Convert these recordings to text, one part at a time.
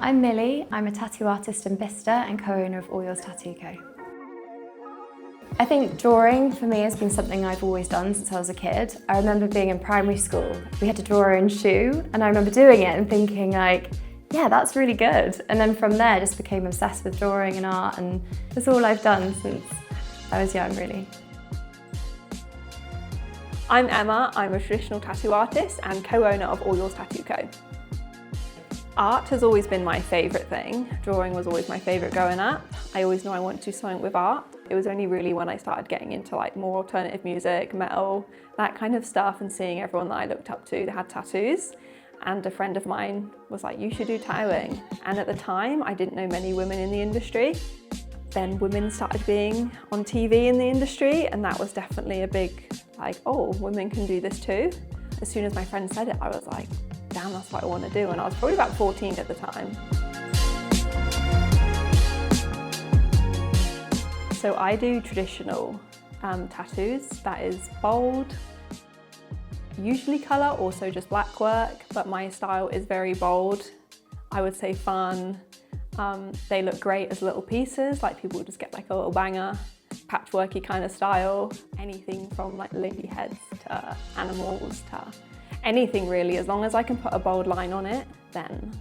I'm Millie. I'm a tattoo artist in Bicester and co-owner of All Yours Tattoo Co. I think drawing for me has been something I've always done since I was a kid. I remember being in primary school, we had to draw our own shoe, and I remember doing it and thinking like, yeah, that's really good. And then from there, just became obsessed with drawing and art, and that's all I've done since I was young, really. I'm Emma. I'm a traditional tattoo artist and co-owner of All Yours Tattoo Co. Art has always been my favourite thing. Drawing was always my favourite growing up. I always knew I wanted to do something with art. It was only really when I started getting into like more alternative music, metal, that kind of stuff, and seeing everyone that I looked up to that had tattoos. And a friend of mine was like, you should do tattooing. And at the time, I didn't know many women in the industry. Then women started being on TV in the industry, and that was definitely a big, like, oh, women can do this too. As soon as my friend said it, I was like, damn, that's what I want to do. And I was probably about 14 at the time. So I do traditional tattoos. That is bold, usually colour, also just black work, but my style is very bold. I would say fun. They look great as little pieces, like people just get like a little banger, patchworky kind of style. Anything from like lady heads to animals to anything really, as long as I can put a bold line on it, then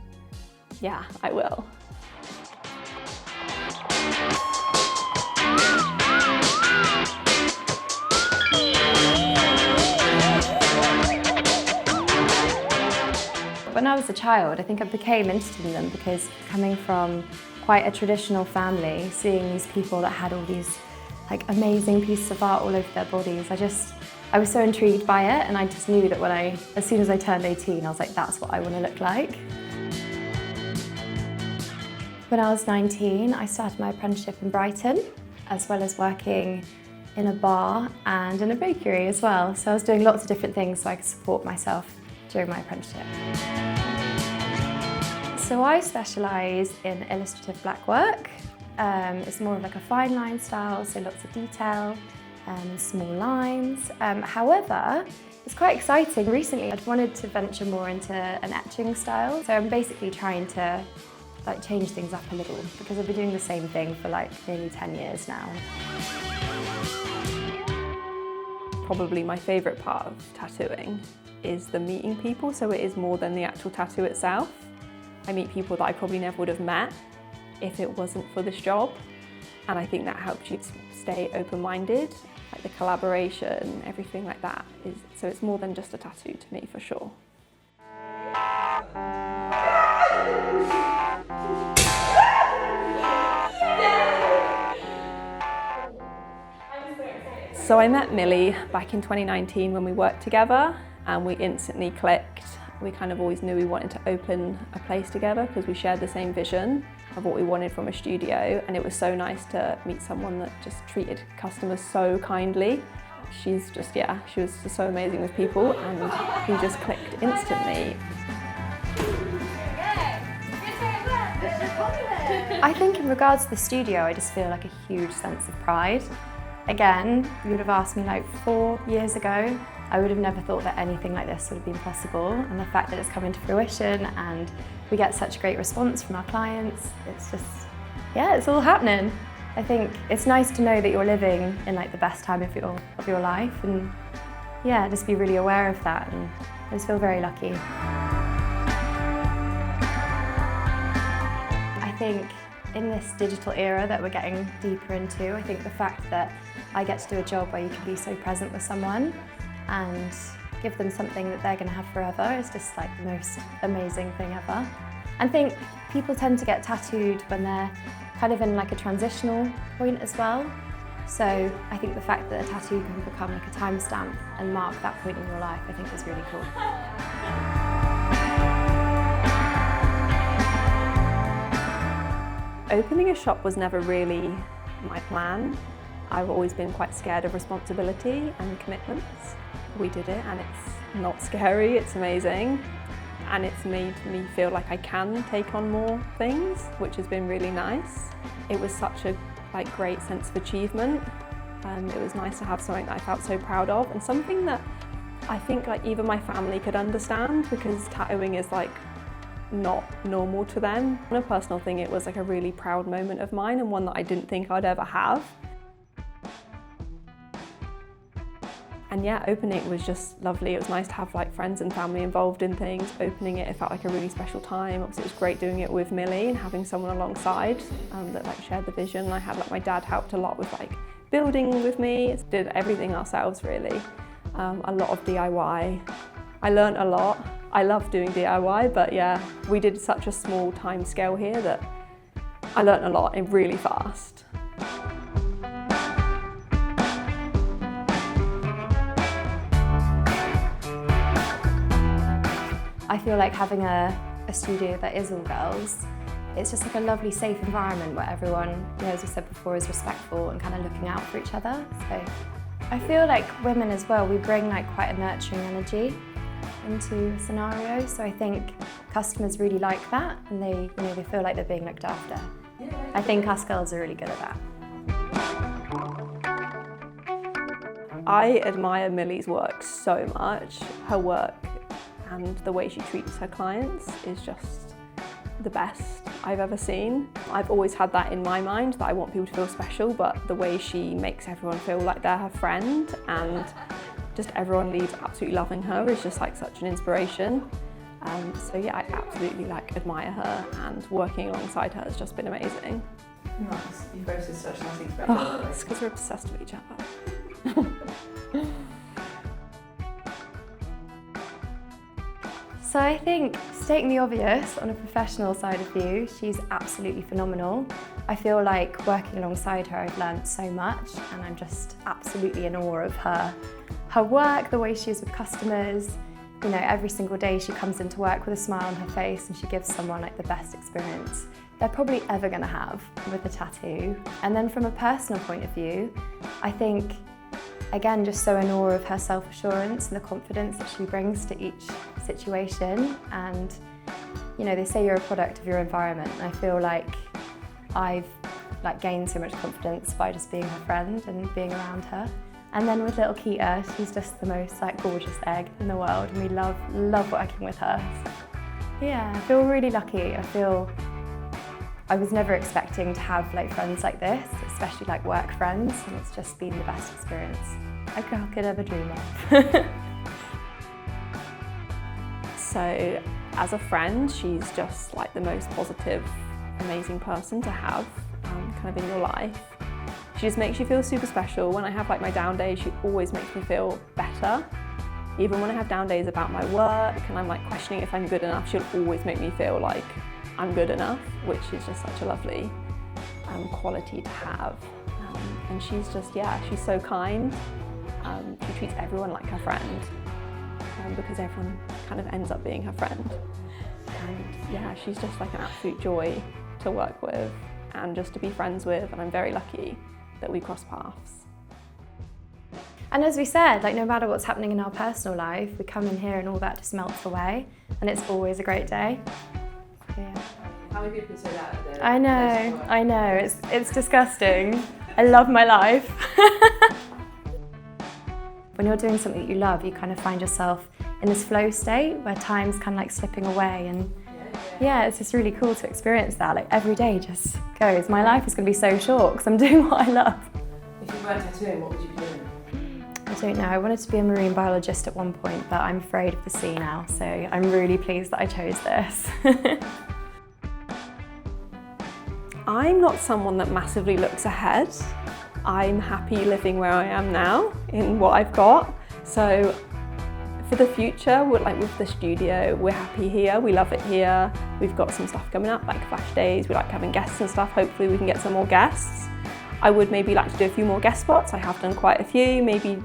yeah, I will. When I was a child, I think I became interested in them because coming from quite a traditional family, seeing these people that had all these like amazing pieces of art all over their bodies, I was so intrigued by it, and I just knew that as soon as I turned 18, I was like, that's what I want to look like. When I was 19, I started my apprenticeship in Brighton, as well as working in a bar and in a bakery as well. So I was doing lots of different things so I could support myself during my apprenticeship. So I specialise in illustrative black work. It's more of like a fine line style, so lots of detail and small lines. However, it's quite exciting. Recently, I'd wanted to venture more into an etching style. So I'm basically trying to like change things up a little because I've been doing the same thing for like nearly 10 years now. Probably my favourite part of tattooing is the meeting people, so it is more than the actual tattoo itself. I meet people that I probably never would have met if it wasn't for this job, and I think that helps you stay open-minded, like the collaboration, everything like that. So it's more than just a tattoo to me, for sure. So I met Millie back in 2019 when we worked together, and we instantly clicked. We kind of always knew we wanted to open a place together because we shared the same vision of what we wanted from a studio, and it was so nice to meet someone that just treated customers so kindly. She was just so amazing with people, and we just clicked instantly. I think in regards to the studio, I just feel like a huge sense of pride. Again, you would have asked me like 4 years ago, I would have never thought that anything like this would have been possible, and the fact that it's come into fruition and we get such great response from our clients, it's just, yeah, it's all happening. I think it's nice to know that you're living in like the best time of your life, and yeah, just be really aware of that, and I just feel very lucky. I think in this digital era that we're getting deeper into, I think the fact that I get to do a job where you can be so present with someone and give them something that they're going to have forever is just like the most amazing thing ever. I think people tend to get tattooed when they're kind of in like a transitional point as well. So I think the fact that a tattoo can become like a timestamp and mark that point in your life, I think is really cool. Opening a shop was never really my plan. I've always been quite scared of responsibility and commitments. We did it and it's not scary, it's amazing. And it's made me feel like I can take on more things, which has been really nice. It was such a great sense of achievement. It was nice to have something that I felt so proud of and something that I think even my family could understand, because tattooing is not normal to them. On a personal thing, it was a really proud moment of mine and one that I didn't think I'd ever have. And yeah, opening it was just lovely. It was nice to have friends and family involved in things. Opening it felt like a really special time. Obviously it was great doing it with Millie and having someone alongside that shared the vision. I had my dad helped a lot with building with me. Did everything ourselves really. A lot of DIY. I learned a lot. I love doing DIY, but yeah, we did such a small time scale here that I learned a lot really fast. I feel like having a studio that is all girls, it's just a lovely safe environment where everyone, as we said before, is respectful and kind of looking out for each other. So I feel like women as well, we bring quite a nurturing energy into a scenario. So I think customers really like that and they feel like they're being looked after. I think us girls are really good at that. I admire Millie's work so much. Her work and the way she treats her clients is just the best I've ever seen. I've always had that in my mind, that I want people to feel special, but the way she makes everyone feel like they're her friend and just everyone leaves absolutely loving her is just such an inspiration. So yeah, I absolutely admire her, and working alongside her has just been amazing. Nice. You both did such nice things. Oh, it's because we're obsessed with each other. So I think, stating the obvious, on a professional side of view, she's absolutely phenomenal. I feel like working alongside her, I've learned so much, and I'm just absolutely in awe of her work, the way she is with customers. Every single day she comes into work with a smile on her face and she gives someone the best experience they're probably ever going to have with a tattoo. And then from a personal point of view, I think, again, just so in awe of her self-assurance and the confidence that she brings to each situation. And they say you're a product of your environment, and I feel like I've gained so much confidence by just being her friend and being around her. And then with little Keita, she's just the most gorgeous egg in the world, and we love working with her. So, yeah, I feel really lucky. I feel I was never expecting to have friends like this, especially work friends, and it's just been the best experience I could ever dream of. So as a friend, she's just the most positive, amazing person to have kind of in your life. She just makes you feel super special. When I have my down days, she always makes me feel better. Even when I have down days about my work and I'm questioning if I'm good enough, she'll always make me feel like I'm good enough, which is just such a lovely quality to have. And she's just, yeah, she's so kind. She treats everyone like her friend because everyone kind of ends up being her friend. And yeah, she's just an absolute joy to work with and just to be friends with, and I'm very lucky that we cross paths. And as we said, no matter what's happening in our personal life, we come in here and all that just melts away, and it's always a great day. So, yeah. How many people say that? I know, it's disgusting. I love my life. When you're doing something that you love, you kind of find yourself in this flow state where time's kind of slipping away, and yeah, it's just really cool to experience that. Every day just goes. My life is going to be so short because I'm doing what I love. If you weren't tattooing, what would you be doing? I don't know. I wanted to be a marine biologist at one point, but I'm afraid of the sea now, so I'm really pleased that I chose this. I'm not someone that massively looks ahead. I'm happy living where I am now in what I've got. So for the future, with the studio, we're happy here, we love it here. We've got some stuff coming up, like flash days, we like having guests and stuff. Hopefully we can get some more guests. I would maybe like to do a few more guest spots. I have done quite a few, maybe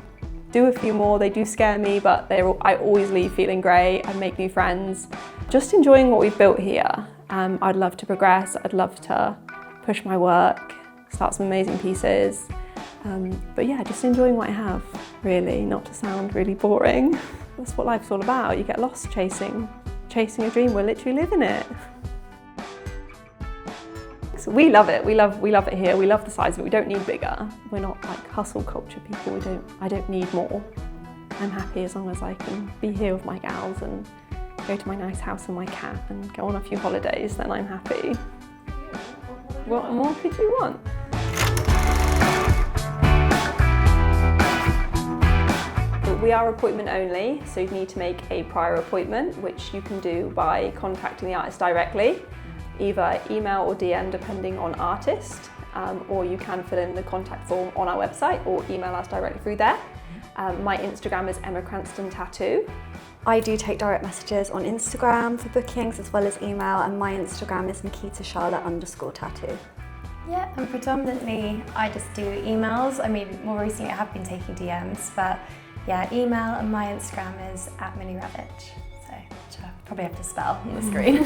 do a few more. They do scare me, but I always leave feeling great and make new friends. Just enjoying what we've built here. I'd love to progress, I'd love to push my work, start some amazing pieces. But yeah, just enjoying what I have, really, not to sound really boring. That's what life's all about. You get lost chasing a dream. We're literally living it. So we love it. We love it here. We love the size of it. We don't need bigger. We're not like hustle culture people. I don't need more. I'm happy as long as I can be here with my gals and go to my nice house with my cat and go on a few holidays, then I'm happy. What more could you want? We are appointment only, so you need to make a prior appointment, which you can do by contacting the artist directly, either email or DM depending on artist, or you can fill in the contact form on our website or email us directly through there. My Instagram is Emma Cranston Tattoo. I do take direct messages on Instagram for bookings as well as email, and my Instagram is NikitaCharlotte_tattoo. Yeah, and predominantly I just do emails. I mean, more recently I have been taking DMs, but yeah, email, and my Instagram is @Millie, so which I probably have to spell on the screen.